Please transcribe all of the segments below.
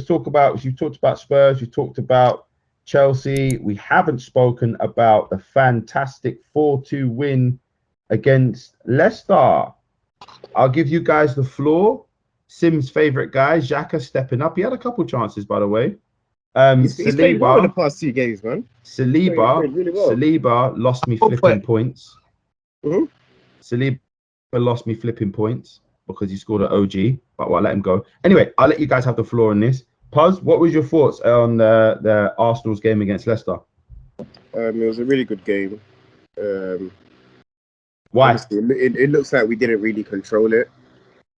talk about, you talked about Spurs, you talked about Chelsea. We haven't spoken about the fantastic 4-2 win against Leicester. I'll give you guys the floor. Sim's favourite guy, Xhaka, stepping up. He had a couple chances, by the way. He's played well in the past 2 games, man. Saliba, really well. Saliba lost me flipping points. Mm-hmm. Saliba lost me flipping points because he scored an OG, but I'll let him go. Anyway, I'll let you guys have the floor on this. Puz, what was your thoughts on the Arsenal's game against Leicester? It was a really good game. Why? It looks like we didn't really control it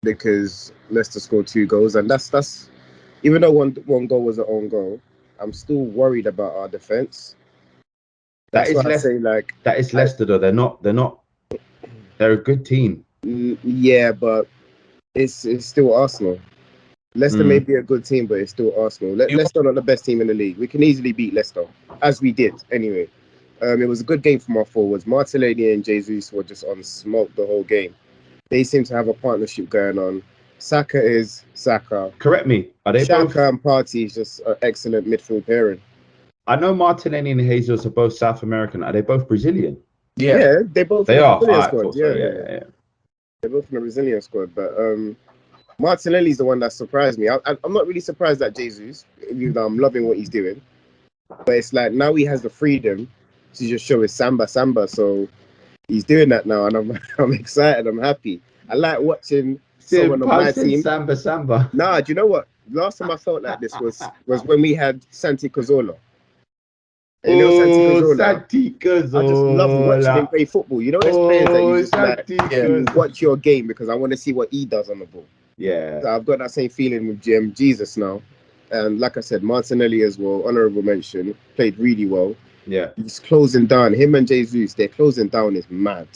because Leicester scored 2 goals, and that's even though one goal was an own goal, I'm still worried about our defense. That's why I say, like, that is Leicester though. They're a good team. Yeah, but it's still Arsenal. Leicester may be a good team, but it's still Arsenal. Leicester are not the best team in the league. We can easily beat Leicester, as we did anyway. It was a good game from our forwards. Martinelli and Jesus were just on smoke the whole game. They seem to have a partnership going on. Saka is Saka. Correct me. Are they Xhaka both? and Partey is just an excellent midfield pairing. I know Martinelli and Jesus are both South American. Are they both Brazilian? Yeah, they both. They are. Brazilian Right, squad. so. Yeah. They're both in the Brazilian squad, but Martinelli's the one that surprised me. I'm not really surprised at Jesus, even though I'm loving what he's doing. But it's like now he has the freedom to just show his samba. So he's doing that now, and I'm excited. I'm happy. I like watching someone on my team. Samba. Nah, do you know what? Last time I felt like this was when we had Santi Cazorla. Santi Cazorla. I just love watching him play football. You know, there's players that you just watch your game because I want to see what he does on the ball. Yeah. So I've got that same feeling with Jesus now. And like I said, Martinelli as well, honourable mention, played really well. Yeah. He's closing down. Him and Jesus, their closing down is mad.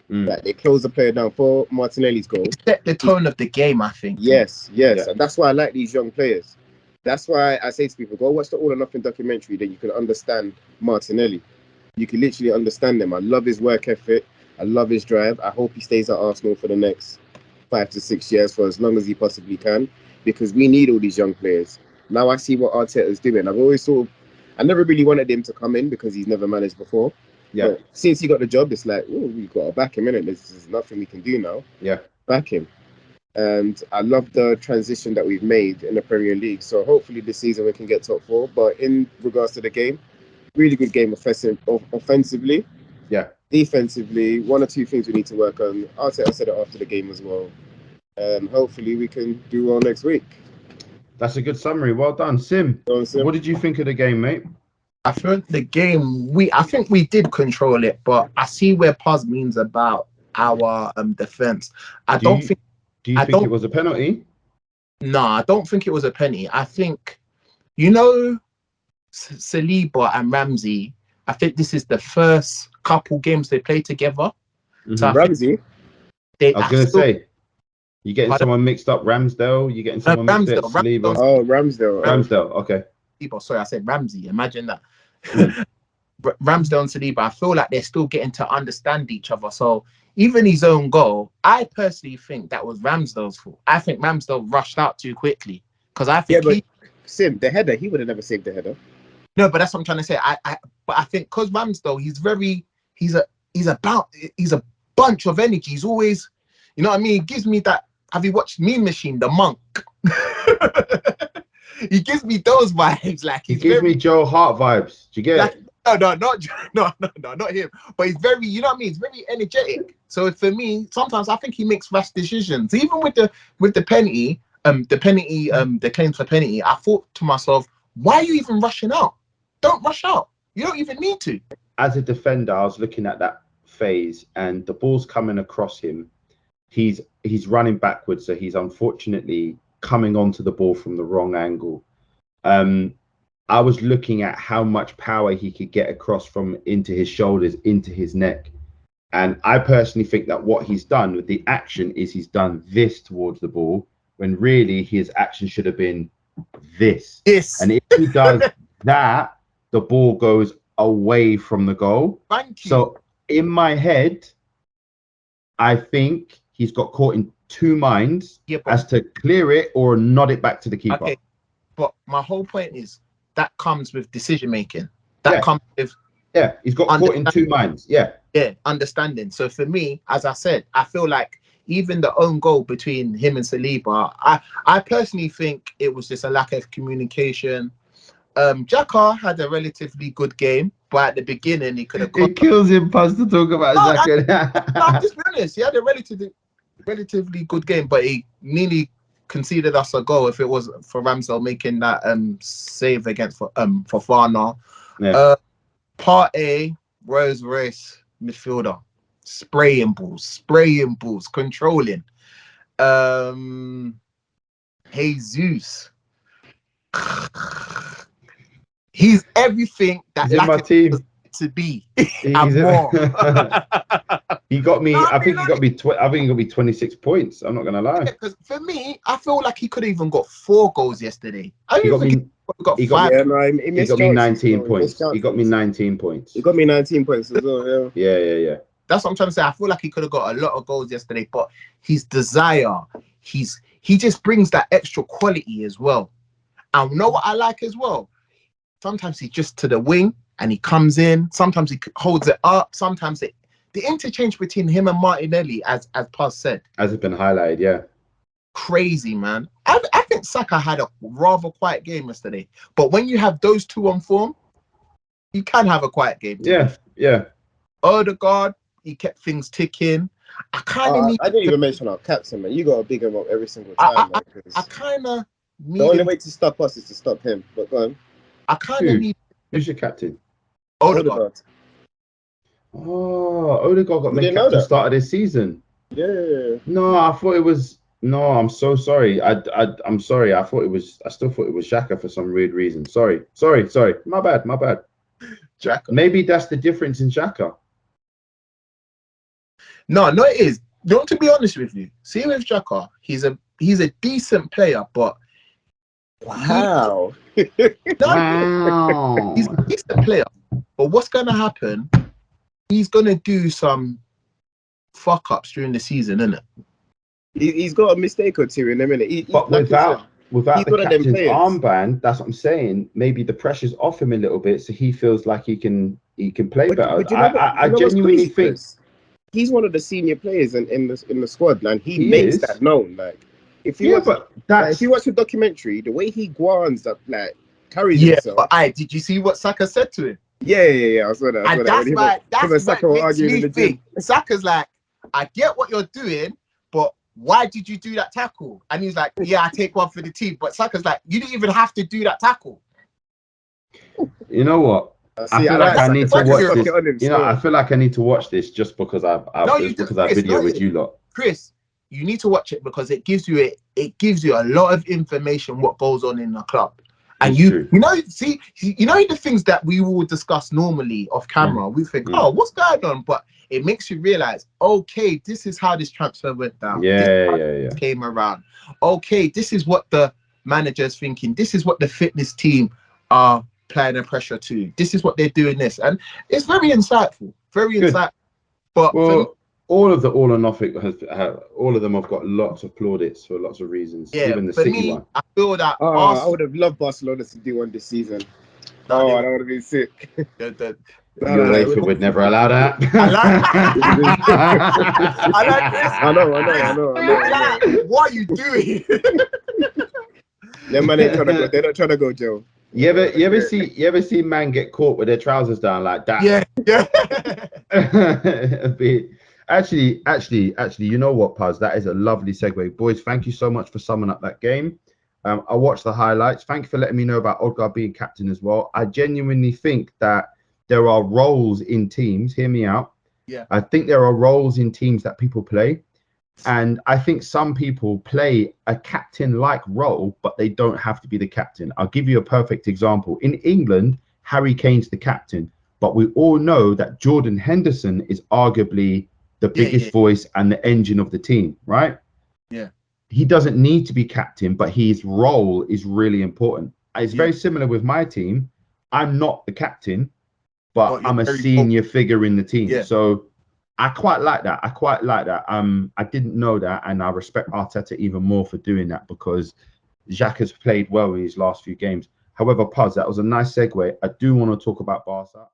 Like they close the player down for Martinelli's goal. It set the tone of the game, I think. Yes. Yeah. And that's why I like these young players. That's why I say to people, go watch the All or Nothing documentary, then you can understand Martinelli. You can literally understand him. I love his work ethic. I love his drive. I hope he stays at Arsenal for the next 5 to 6 years, for as long as he possibly can, because we need all these young players. Now I see what Arteta's doing. I never really wanted him to come in because he's never managed before. Yeah. But since he got the job, it's like, we've got to back him, innit? There's nothing we can do now. Yeah. Back him. And I love the transition that we've made in the Premier League. So hopefully this season we can get top 4. But in regards to the game, really good game offensively. Yeah. Defensively, 1 or 2 things we need to work on. Arteta said it after the game as well. And hopefully we can do well next week. That's a good summary. Well done. Sim, what did you think of the game, mate? I think the game, I think we did control it, but I see where Puz means about our defense. Do you think it was a penalty? No, I don't think it was a penalty. I think, you know, Saliba and Ramsey, I think this is the first couple games they play together. So Ramsey? I was going to say, you're getting someone mixed up. Ramsdale, you're getting someone mixed up. Saliba. Oh, Ramsdale. Ramsdale, okay. Sorry, I said Ramsey. Imagine that. Ramsdale and Saliba, I feel like they're still getting to understand each other. So even his own goal, I personally think that was Ramsdale's fault. I think Ramsdale rushed out too quickly because I think Sim, the header, he would have never saved the header. No, but that's what I'm trying to say. But I think because Ramsdale, he's a bunch of energy. He's always, you know what I mean? He gives me that. Have you watched Mean Machine, the monk? He gives me those vibes. Like he gives me Joe Hart vibes. Do you get it? No, not him. But he's very, you know what I mean? He's very energetic. So for me, sometimes I think he makes rash decisions. Even with the penalty, the claims for penalty, I thought to myself, why are you even rushing out? Don't rush out. You don't even need to. As a defender, I was looking at that phase, and the ball's coming across him. He's running backwards, so he's unfortunately coming onto the ball from the wrong angle. I was looking at how much power he could get across from into his shoulders, into his neck. And I personally think that what he's done with the action is he's done this towards the ball, when really his action should have been this. Yes. And if he does that, the ball goes away from the goal. Thank you. So in my head, I think he's got caught in 2 minds as to clear it or nod it back to the keeper. Okay. but my whole point is that comes with decision making. That comes with he's got caught in two minds. Yeah, understanding. So for me, as I said, I feel like even the own goal between him and Saliba, I personally think it was just a lack of communication. Xhaka had a relatively good game, but at the beginning he could have. It kills him, Paz, to talk about Xhaka. I'm just be honest. He had a relatively good game, but he nearly conceded us a goal if it was for Ramsdale making that save against for Fofana. Yeah. Part A, Rolls Royce midfielder, spraying balls, controlling. Jesus, he's everything that he's in my team to be and more. He got me. No, I think he got me. I think he got me 26 points. I'm not gonna lie. Because for me, I feel like he could have even got 4 goals yesterday. He got me 5. He got me 19 points. He got me 19 points. He got me 19 points as well. Yeah. That's what I'm trying to say. I feel like he could have got a lot of goals yesterday, but his desire, he just brings that extra quality as well. And you know what I like as well? Sometimes he's just to the wing and he comes in. Sometimes he holds it up. Sometimes the interchange between him and Martinelli, as Paz said, has it been highlighted? Yeah, crazy, man. I think Saka had a rather quiet game yesterday, but when you have those two on form, you can have a quiet game. Yeah. Odegaard, he kept things ticking. I didn't even mention our captain, man. You got to big him up every single time. I kind of. The only way to stop us is to stop him. But go on. I kind of need. Who's your captain? Odegaard. Oh, Odegaard got made captain start of this season. Yeah. No, I thought it was. No, I'm so sorry. I'm sorry. I still thought it was Xhaka for some weird reason. Sorry. My bad. Xhaka. Maybe that's the difference in Xhaka. No, it is. Not to be honest with you. See with Xhaka, he's a decent player, but wow. Wow. He's a decent player, but what's gonna happen? He's gonna do some fuck ups during the season, isn't it? He's got a mistake or two in a minute. But without the captain's armband, that's what I'm saying. Maybe the pressure's off him a little bit, so he feels like he can play better. I genuinely think he's one of the senior players in the squad, and he makes that known. Like, if you watch the documentary, the way he guans up, like carries himself. But did you see what Saka said to him? Yeah. I saw that. And that's what makes me think. Saka's like, I get what you're doing, but why did you do that tackle? And he's like, yeah, I take one for the team. But Saka's like, you didn't even have to do that tackle. You know what? I feel like I need to watch this. I feel like I need to watch this just because I videoed you lot. Chris, you need to watch it because it gives you a lot of information what goes on in the club. And you know the things that we will discuss normally off camera. We think, oh, what's going on? But it makes you realize, okay, this is how this transfer went down. Yeah. Came around. Okay, this is what the manager's thinking. This is what the fitness team are applying the pressure to. This is what they're doing this. And it's very insightful. Insightful. But all of the all or nothing all of them have got lots of plaudits for lots of reasons. Yeah, even the City one. I feel that I would have loved Barcelona to do one this season. I would have been sick. UEFA would never allow that. I like this. I know. What are you doing? Yeah, man, they're not trying to go, Joe. You ever see man get caught with their trousers down like that? Yeah. Actually, you know what, Paz? That is a lovely segue. Boys, thank you so much for summing up that game. I watched the highlights. Thank you for letting me know about Odegaard being captain as well. I genuinely think that there are roles in teams. Hear me out. Yeah. I think there are roles in teams that people play. And I think some people play a captain-like role, but they don't have to be the captain. I'll give you a perfect example. In England, Harry Kane's the captain, but we all know that Jordan Henderson is arguably the biggest voice and the engine of the team, right? Yeah. He doesn't need to be captain, but his role is really important. It's very similar with my team. I'm not the captain, but I'm a senior figure in the team. Yeah. So I quite like that. I didn't know that, and I respect Arteta even more for doing that because Xhaka has played well in his last few games. However, Puz, that was a nice segue. I do want to talk about Barca.